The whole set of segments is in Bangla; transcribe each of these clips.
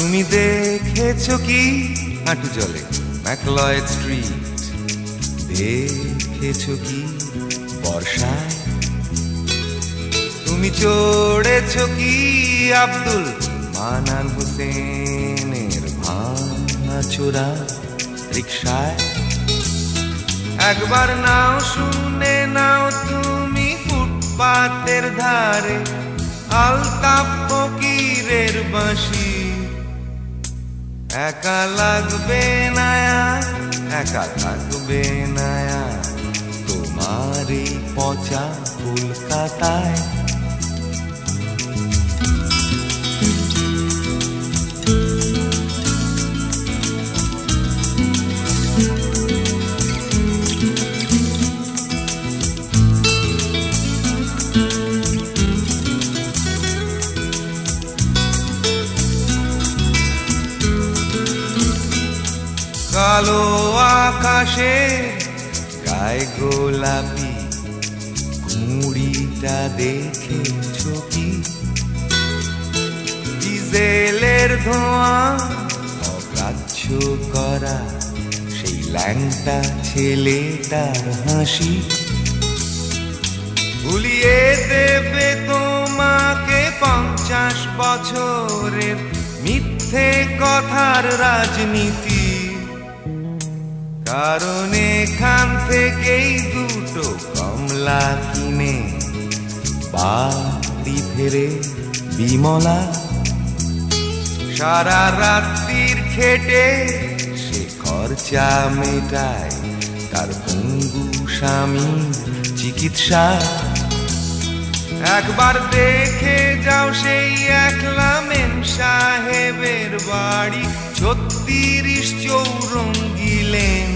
তুমি দেখেছো কি হাঁটু জলে ম্যাকলয়েড স্ট্রিট? দেখেছো কি বর্ষায়? তুমি চড়েছো কি আব্দুল মানান হোসেনের ভাঙাচোরা রিকশায়? একবার নাও শুনে নাও তুমি ফুটপাতের ধারে আলতাফ ফকিরের বাঁশি। একা লাগবে না, একা থাকবে না তোমার এই পচা কলকাতায়। কালো আকাশে গায়ে গোলাপি কুড়িটা দেখেছো কি? ডিজেলের ধোঁয়া অগ্রাহ্য করা সেই ল্যাংটা ছেলেটার হাসি ভুলিয়ে দেবে তোমাকে 50 বছরের মিথ্যে কথার রাজনীতি। কারণ এখান থেকেই দুটো কমলা কিনে বাড়ি ফেরে বিমলা। সারা রাত্রির খেটে সে খরচা মেটায় তার পঙ্গু স্বামীর চিকিৎসা। একবার দেখে যাও সেই একলা মেম সাহেবের বাড়ি 36 চৌরঙ্গি লেন।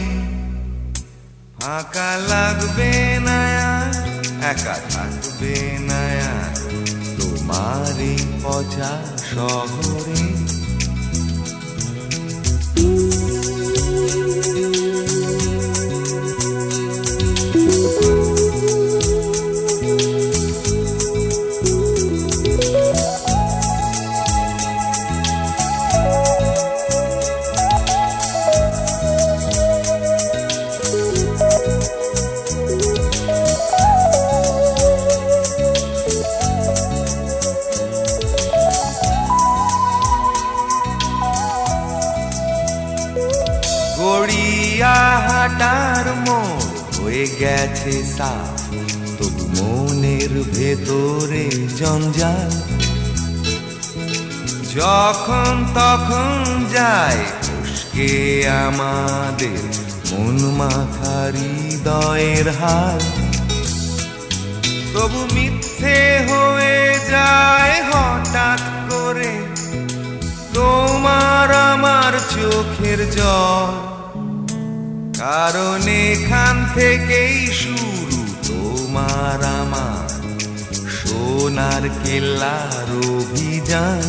ফাঁকা লাগবে না, একা থাকবে না তোমার এই পচা শহরে। গড়িয়াহাটার মোড় হয়ে গেছে সাফ, তবু মনের ভেতরে জঞ্জাল। যখন তখন যায় উস্কে আমাদের মন মাথা হৃদয়ের হাল। তবু মিথ্যে হয়ে যায় হঠাৎ করে তোমার আমার চোখের জল। কারণ এখান থেকেই শুরু তোমার আমার সোনার কেল্লার অভিযান।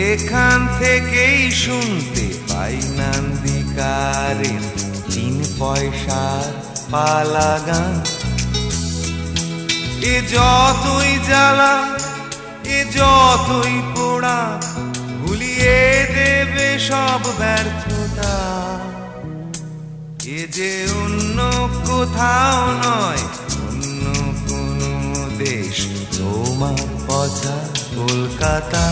এখান থেকেই শুনতে পাই নান্দিকারের 3 পয়সার পালা গান। এ যতই জ্বালা এ যতই পোড়া ভুলিয়ে দেবে সব ব্যর্থতা। এ যে অন্য কোথাও নয়, অন্য কোনো দেশ, তোমার পচা কলকাতা।